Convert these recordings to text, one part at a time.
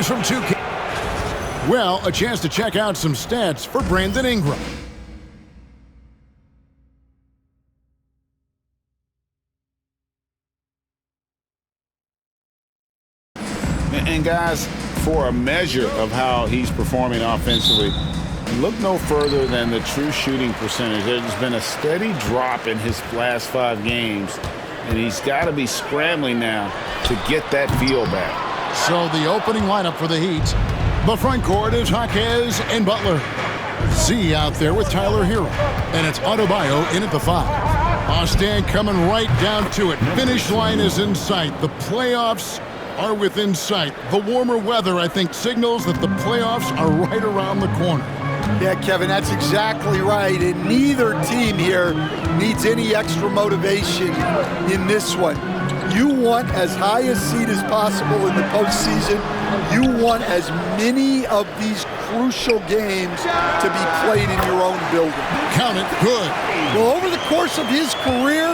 things from 2K. Well, a chance to check out some stats for Brandon Ingram. And guys, for a measure of how he's performing offensively, look no further than the true shooting percentage. There's been a steady drop in his last 5 games, and he's got to be scrambling now to get that feel back. So the opening lineup for the Heat. The front court is Jaquez and Butler. Z out there with Tyler Hero. And it's Adebayo in at the 5. Austin coming right down to it. Finish line is in sight. The playoffs are within sight. The warmer weather, I think, signals that the playoffs are right around the corner. Yeah, Kevin, that's exactly right. And neither team here needs any extra motivation in this one. You want as high a seed as possible in the postseason. You want as many of these crucial games to be played in your own building. Count it. Good. Well, over the course of his career,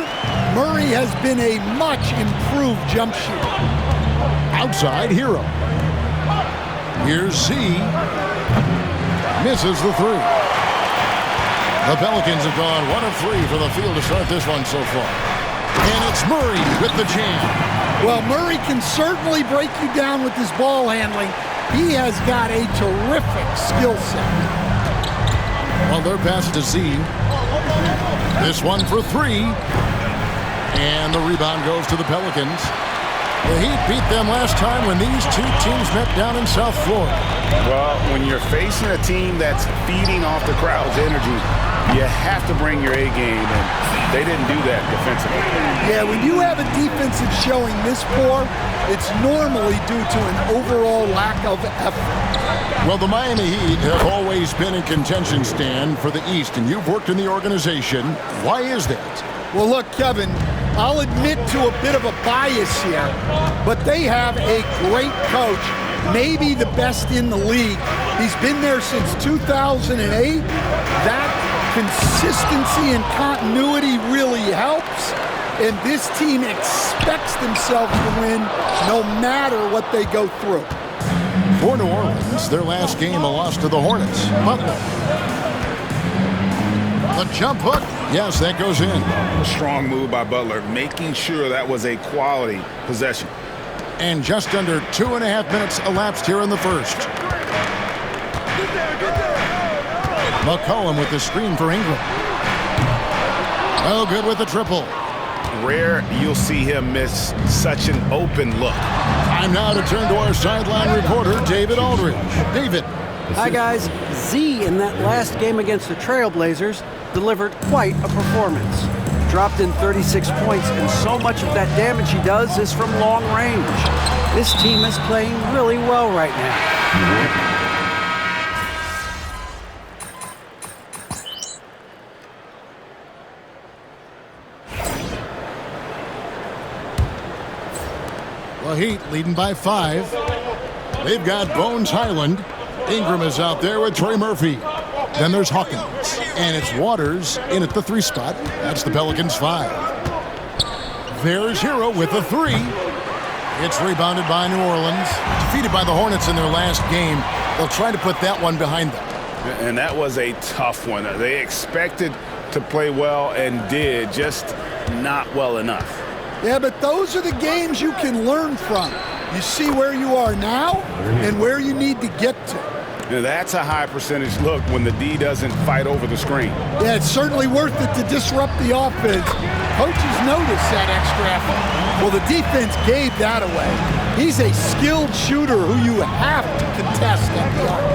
Murray has been a much improved jump shooter. Outside Hero. Here's Z. Misses the 3. The Pelicans have gone 1 of 3 for the field to start this one so far. And it's Murray with the jam. Well, Murray can certainly break you down with his ball handling. He has got a terrific skill set. Well, they're pass to Z. This one for 3. And the rebound goes to the Pelicans. The Heat beat them last time when these two teams met down in South Florida. Well, when you're facing a team that's feeding off the crowd's energy, you have to bring your A game, and they didn't do that defensively. Yeah, when you have a defense that's showing this poor, it's normally due to an overall lack of effort. Well, the Miami Heat have always been in contention, Stan, for the East, and you've worked in the organization. Why is that? Well, look, Kevin, I'll admit to a bit of a bias here, but they have a great coach, maybe the best in the league. He's been there since 2008. That consistency and continuity really helps, and this team expects themselves to win no matter what they go through. For New Orleans, their last game a loss to the Hornets. Butler. The jump hook. Yes, that goes in. A strong move by Butler, making sure that was a quality possession. And just under 2.5 minutes elapsed here in the first. McCollum with the screen for Ingram. Oh, good with the triple. Rare you'll see him miss such an open look. Time now to turn to our sideline reporter, David Aldridge. David. Hi, guys. Z in that last game against the Trailblazers delivered quite a performance. Dropped in 36 points, and so much of that damage he does is from long range. This team is playing really well right now. The Heat leading by 5. They've got Bones Highland. Ingram is out there with Trey Murphy. Then there's Hawkins. And it's Waters in at the 3 spot. That's the Pelicans 5. There's Hero with the 3. It's rebounded by New Orleans. Defeated by the Hornets in their last game. They'll try to put that one behind them. And that was a tough one. They expected to play well and did, just not well enough. Yeah, but those are the games you can learn from. You see where you are now and where you need to get to. Now that's a high percentage look when the D doesn't fight over the screen. Yeah, it's certainly worth it to disrupt the offense. Coaches notice that extra effort. Well, the defense gave that away. He's a skilled shooter who you have to contest at the arc.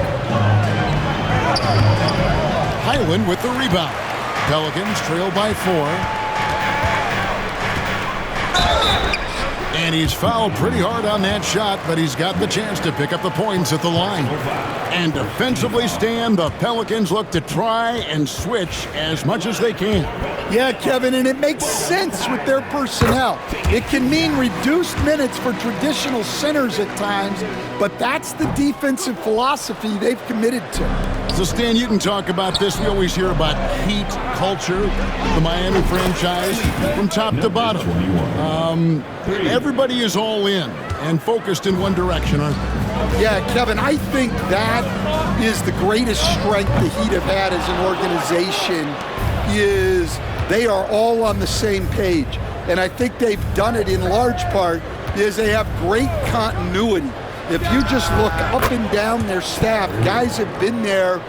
Highland with the rebound. Pelicans trail by 4. And he's fouled pretty hard on that shot, but he's got the chance to pick up the points at the line. And defensively, Stan, the Pelicans look to try and switch as much as they can. Yeah, Kevin, and it makes sense with their personnel. It can mean reduced minutes for traditional centers at times, but that's the defensive philosophy they've committed to. So, Stan, you can talk about this. We always hear about Heat culture, the Miami franchise, from top to bottom. Everybody is all in and focused in one direction, aren't they? Yeah, Kevin, I think that is the greatest strength the Heat have had as an organization, is they are all on the same page. And I think they've done it in large part because they have great continuity. If you just look up and down their staff, guys have been there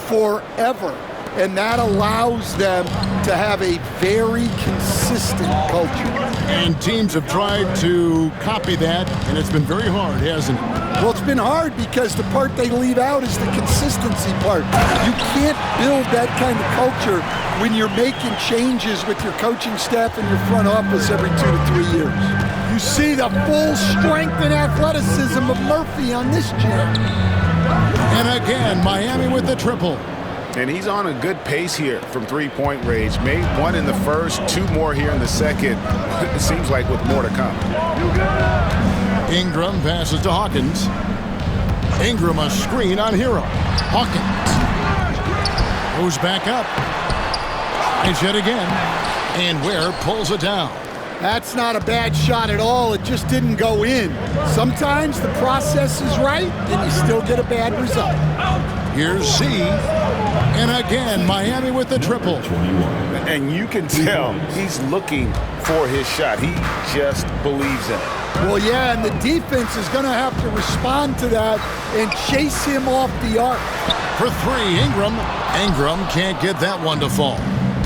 forever. And that allows them to have a very consistent culture. And teams have tried to copy that, and it's been very hard, hasn't it? Well, it's been hard because the part they leave out is the consistency part. You can't build that kind of culture when you're making changes with your coaching staff and your front office every 2 to 3 years. You see the full strength and athleticism of Murphy on this gym. And again, Miami with the triple. And he's on a good pace here from three-point range. Made one in the first, 2 more here in the second. It seems like with more to come. Ingram passes to Hawkins. Ingram a screen on Hero. Hawkins goes back up. Tries yet again. And Ware pulls it down. That's not a bad shot at all. It just didn't go in. Sometimes the process is right, and you still get a bad result. Here's Z. And again, Miami with the triple. And you can tell he's looking for his shot. He just believes in it. Well, yeah, and the defense is going to have to respond to that and chase him off the arc. For 3, Ingram. Ingram can't get that one to fall.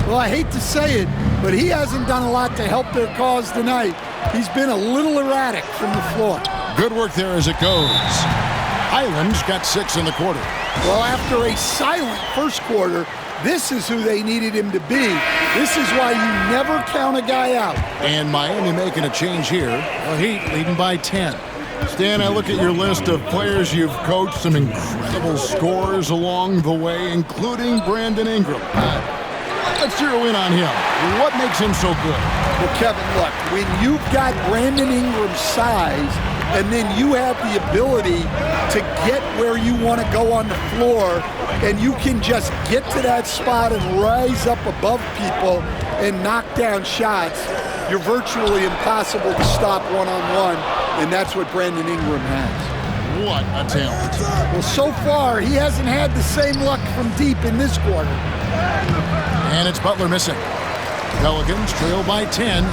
Well, I hate to say it, but he hasn't done a lot to help their cause tonight. He's been a little erratic from the floor. Good work there as it goes. Highland's got 6 in the quarter. Well, after a silent first quarter, this is who they needed him to be. This is why you never count a guy out. And Miami making a change here. The Heat leading by 10. Stan, I look at your list of players you've coached, some incredible scores along the way, including Brandon Ingram. Let's zero in on him. What makes him so good? Well, Kevin, look, when you've got Brandon Ingram's size, and then you have the ability to get where you want to go on the floor, and you can just get to that spot and rise up above people and knock down shots, you're virtually impossible to stop one-on-one, and that's what Brandon Ingram has. What a talent. Well, so far, he hasn't had the same luck from deep in this quarter. And it's Butler missing. Pelicans trail by 10.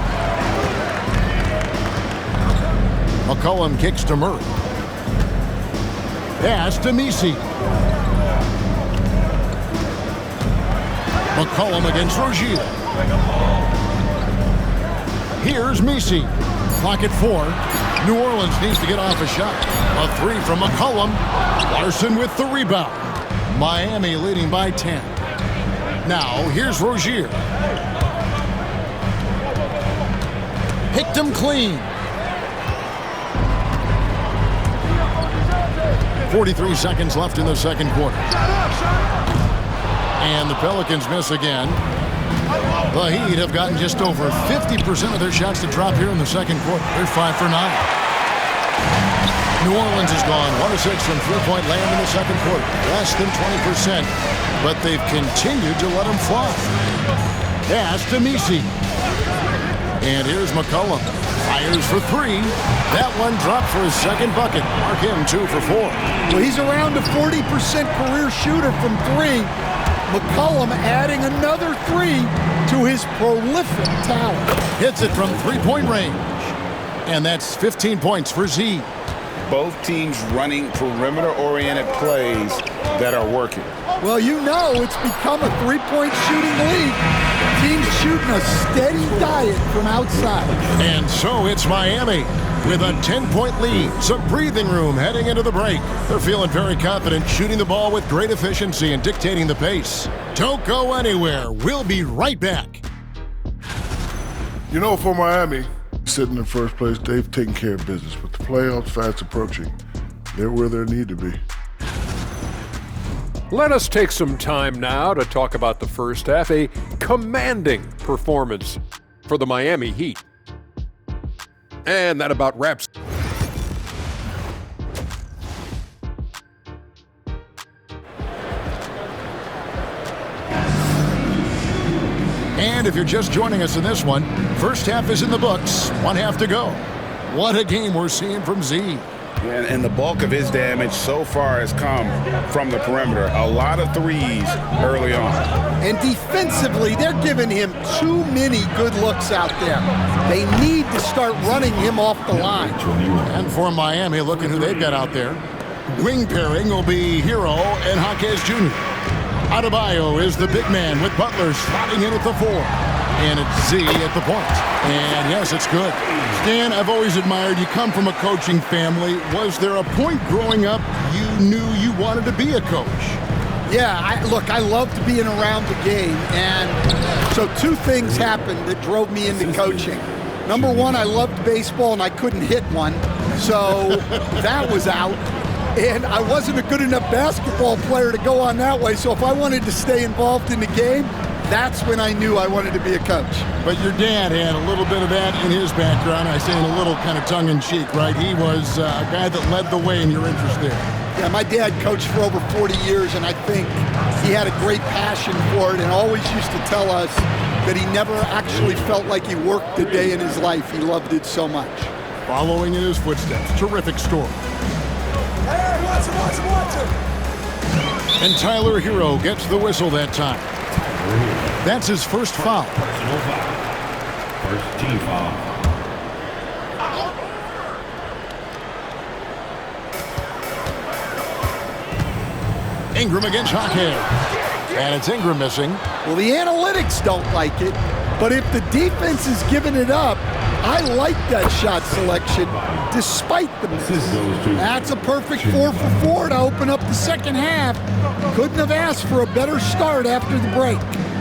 McCollum kicks to Murray. Pass to Misi. McCollum against Rozier. Here's Misi. Clock at 4. New Orleans needs to get off a shot. A 3 from McCollum. Larson with the rebound. Miami leading by 10. Now here's Rozier. Picked him clean. 43 seconds left in the second quarter. And the Pelicans miss again. The Heat have gotten just over 50% of their shots to drop here in the second quarter. They're 5 for 9. New Orleans has gone 1 of 6 from three-point land in the second quarter. Less than 20%, but they've continued to let them fly. Pass to Misi. And here's McCollum. Fires for 3. That one dropped for his second bucket. Mark him 2 for 4. Well, he's around a 40% career shooter from 3. McCollum adding another 3 to his prolific talent. Hits it from three-point range. And that's 15 points for Z. Both teams running perimeter-oriented plays that are working. Well, you know it's become a three-point shooting league. Teams shooting a steady diet from outside. And so it's Miami with a 10-point lead. Some breathing room heading into the break. They're feeling very confident, shooting the ball with great efficiency and dictating the pace. Don't go anywhere. We'll be right back. You know, for Miami, sitting in first place, they've taken care of business. With the playoffs fast approaching, they're where they need to be. Let us take some time now to talk about the first half, a commanding performance for the Miami Heat. And that about wraps. And if you're just joining us in this one, first half is in the books, one half to go. What a game we're seeing from Z. And the bulk of his damage so far has come from the perimeter. A lot of threes early on. And defensively, they're giving him too many good looks out there. They need to start running him off the line. And for Miami, look at who they've got out there. Wing pairing will be Hero and Jaquez Jr. Adebayo is the big man with Butler slotting in at the 4. And it's Z at the point. And yes, it's good. Stan, I've always admired you come from a coaching family. Was there a point growing up you knew you wanted to be a coach? Yeah, I loved being around the game. And so 2 things happened that drove me into coaching. Number 1, I loved baseball and I couldn't hit one. So that was out. And I wasn't a good enough basketball player to go on that way. So if I wanted to stay involved in the game, that's when I knew I wanted to be a coach. But your dad had a little bit of that in his background. I say in a little kind of tongue-in-cheek, right? He was a guy that led the way in your interest there. Yeah, my dad coached for over 40 years, and I think he had a great passion for it and always used to tell us that he never actually felt like he worked a day in his life. He loved it so much. Following in his footsteps, terrific story. Hey, watch him. And Tyler Hero gets the whistle that time. That's his first foul. First team foul. Ingram against Jaquez. And it's Ingram missing. Well, the analytics don't like it, but if the defense is giving it up, I like that shot selection despite the miss. That's a perfect 4 for 4 to open up the second half. Couldn't have asked for a better start after the break.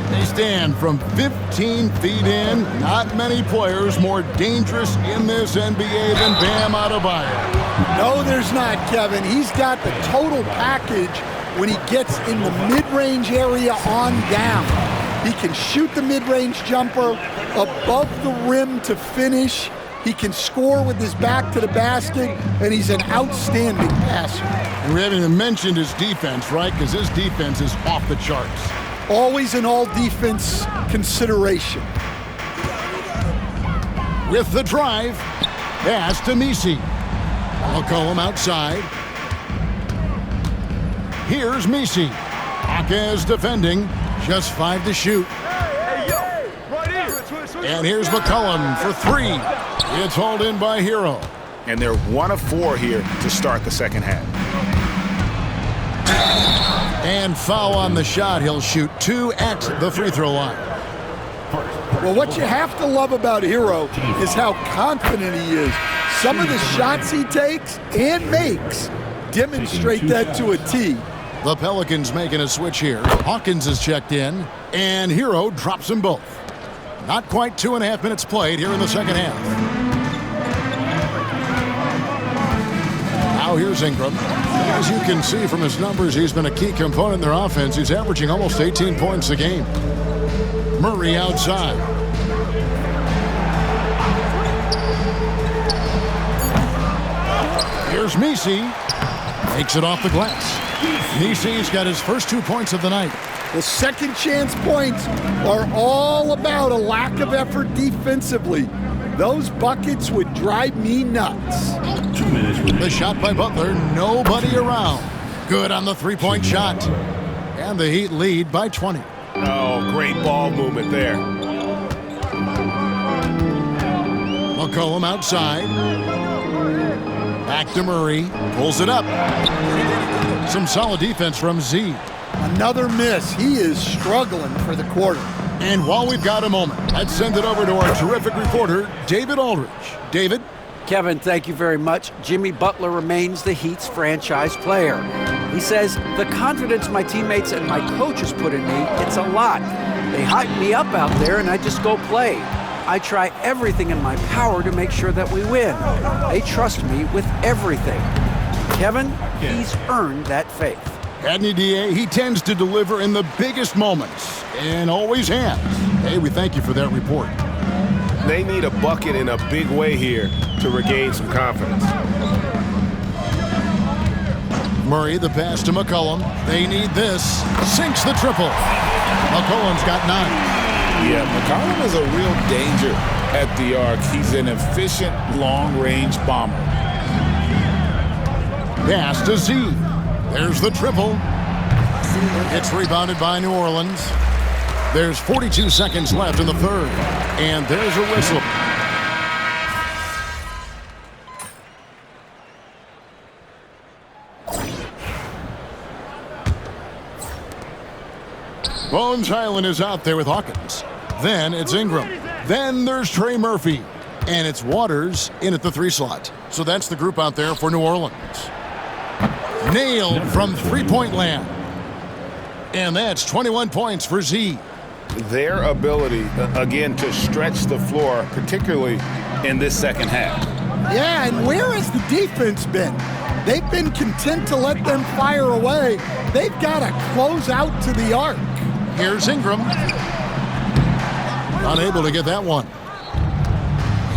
They stand from 15 feet in. Not many players more dangerous in this NBA than Bam Adebayo. No, there's not, Kevin. He's got the total package when he gets in the mid-range area on down. He can shoot the mid-range jumper above the rim to finish. He can score with his back to the basket, and he's an outstanding passer. And we haven't even mentioned his defense, right? Because his defense is off the charts. Always an all-defense consideration. With the drive, pass to Misi. McCollum outside. Here's Misi. Jaquez defending. Just 5 to shoot. And here's McCollum for 3. It's hauled in by Hero. And they're 1 of 4 here to start the second half. And foul on the shot. He'll shoot 2 at the free throw line. Well, what you have to love about Hero is how confident he is. Some of the shots he takes and makes demonstrate that to a T. The Pelicans making a switch here. Hawkins is checked in, and Hero drops them both. Not quite 2.5 minutes played here in the second half. Now here's Ingram. As you can see from his numbers, he's been a key component in their offense. He's averaging almost 18 points a game. Murray outside. Here's Misi. Makes it off the glass. Misi's got his first 2 points of the night. The second chance points are all about a lack of effort defensively. Those buckets would drive me nuts. 2 minutes. The shot by Butler, nobody around. Good on the three-point shot. And the Heat lead by 20. Oh, great ball movement there. McCollum outside. Back to Murray. Pulls it up. Some solid defense from Z. Another miss. He is struggling for the quarter. And while we've got a moment, let's send it over to our terrific reporter, David Aldridge. David? Kevin, thank you very much. Jimmy Butler remains the Heat's franchise player. He says, the confidence my teammates and my coaches put in me, it's a lot. They hype me up out there and I just go play. I try everything in my power to make sure that we win. They trust me with everything. Kevin, he's earned that faith. Adney DA, he tends to deliver in the biggest moments and always has. Hey, we thank you for that report. They need a bucket in a big way here to regain some confidence. Murray, the pass to McCollum. They need this. Sinks the triple. McCollum's got 9. Yeah, McCollum is a real danger at the arc. He's an efficient long-range bomber. Pass to Z. There's the triple. It's rebounded by New Orleans. There's 42 seconds left in the third. And there's a whistle. Bones Highland is out there with Hawkins. Then it's Ingram. Then there's Trey Murphy. And it's Waters in at the 3 slot. So that's the group out there for New Orleans. Nailed from three-point land. And that's 21 points for Z. Their ability, again, to stretch the floor, particularly in this second half. Yeah, and where has the defense been? They've been content to let them fire away. They've got to close out to the arc. Here's Ingram. Unable to get that one.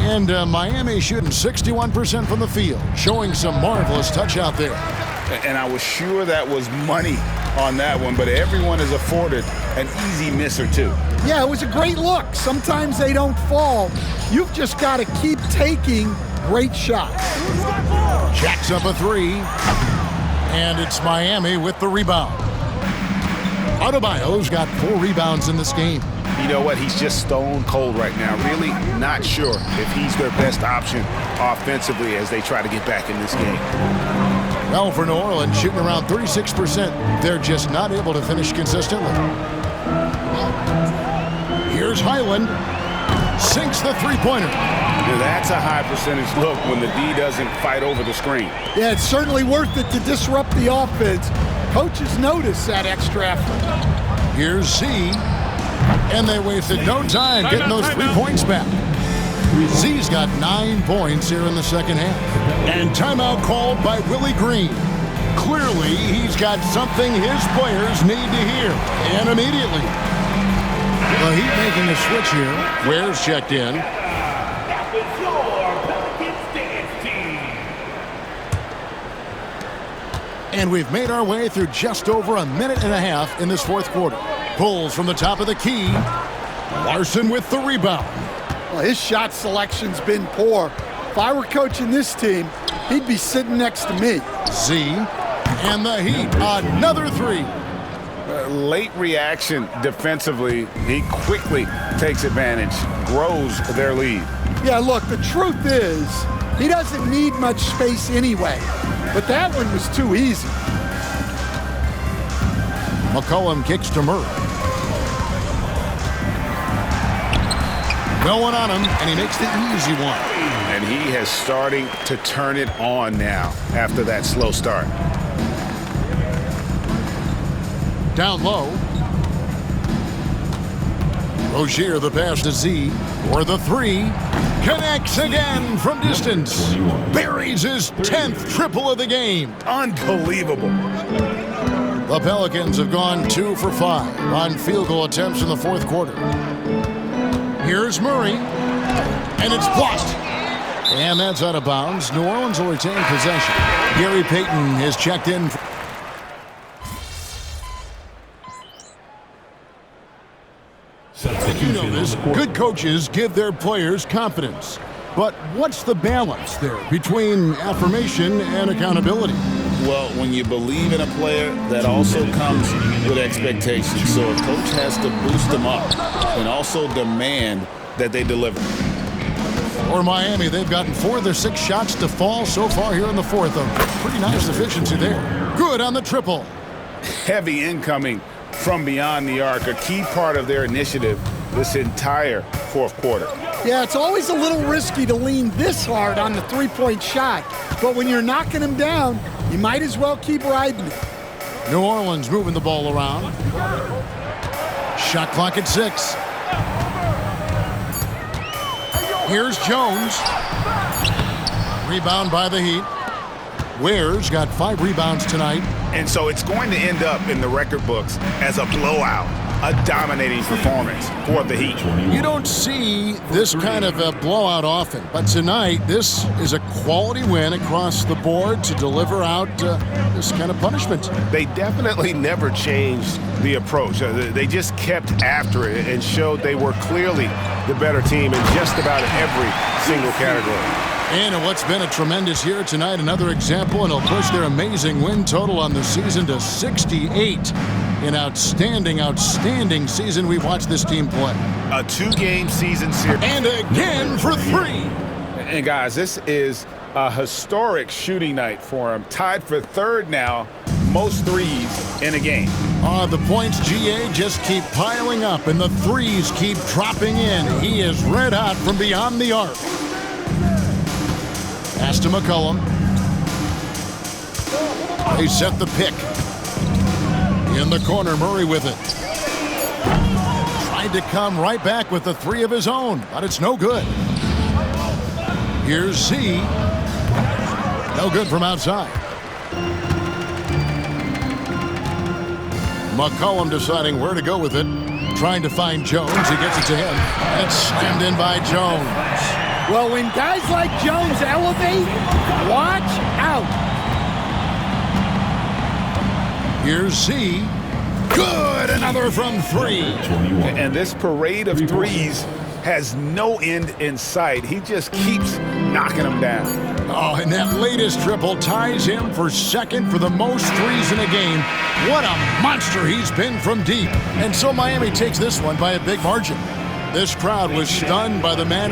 And Miami shooting 61% from the field, showing some marvelous touch out there. And I was sure that was money on that one, but everyone is afforded an easy miss or two. Yeah, it was a great look. Sometimes they don't fall. You've just got to keep taking great shots. Jacks up a 3. And it's Miami with the rebound. Adebayo's got 4 rebounds in this game. You know what? He's just stone cold right now. Really not sure if he's their best option offensively as they try to get back in this game. Well, for New Orleans, shooting around 36%, they're just not able to finish consistently. Here's Highland. Sinks the three-pointer. Now that's a high percentage look when the D doesn't fight over the screen. Yeah, it's certainly worth it to disrupt the offense. Coaches notice that extra effort. Here's Z. And they wasted no time getting those 3 points back. Z's got 9 points here in the second half. And timeout called by Willie Green. Clearly, he's got something his players need to hear. And immediately. The Heat making a switch here. Ware's checked in. And we've made our way through just over a minute and a half in this fourth quarter. Pulls from the top of the key. Larson with the rebound. Well, his shot selection's been poor. If I were coaching this team, he'd be sitting next to me. Z and the Heat, another 3. Late reaction defensively. He quickly takes advantage, grows their lead. Yeah, look, the truth is, he doesn't need much space anyway. But that one was too easy. McCollum kicks to Murray. No one on him, and he makes the easy one. And he has starting to turn it on now after that slow start. Down low. Rozier the pass to Z. For the 3. Connects again from distance. Buries his 10th triple of the game. Unbelievable. The Pelicans have gone 2 for 5 on field goal attempts in the fourth quarter. Here's Murray. And it's blocked. And that's out of bounds. New Orleans will retain possession. Gary Payton has checked in. You know this. Good coaches give their players confidence. But what's the balance there between affirmation and accountability? Well, when you believe in a player, that also comes with expectations. So a coach has to boost them up and also demand that they deliver. For Miami, they've gotten 4 of their 6 shots to fall so far here in the fourth. A pretty nice efficiency there. Good on the triple. Heavy incoming from beyond the arc, a key part of their initiative this entire fourth quarter. Yeah, it's always a little risky to lean this hard on the three-point shot. But when you're knocking them down, you might as well keep riding it. New Orleans moving the ball around. Shot clock at 6. Here's Jones. Rebound by the Heat. Ware's got 5 rebounds tonight. And so it's going to end up in the record books as a blowout, a dominating performance for the Heat. You don't see this kind of a blowout often, but tonight this is a quality win across the board to deliver out this kind of punishment. They definitely never changed the approach. They just kept after it and showed they were clearly the better team in just about every single category. And in what's been a tremendous year tonight, another example, and he'll push their amazing win total on the season to 68. An outstanding, outstanding season we've watched this team play. A 2-game season series. And again for 3. And guys, this is a historic shooting night for him. Tied for 3rd now, most threes in a game. The points, GA, just keep piling up, and the threes keep dropping in. He is red hot from beyond the arc. Pass to McCollum. They set the pick. In the corner, Murray with it. Tried to come right back with the 3 of his own, but it's no good. Here's Z. No good from outside. McCollum deciding where to go with it. Trying to find Jones. He gets it to him. And slammed in by Jones. Well, when guys like Jones elevate, watch out. Here's Z. Good! Another from 3. And this parade of threes has no end in sight. He just keeps knocking them down. Oh, and that latest triple ties him for 2nd for the most threes in a game. What a monster he's been from deep. And so Miami takes this one by a big margin. This crowd was stunned by the manner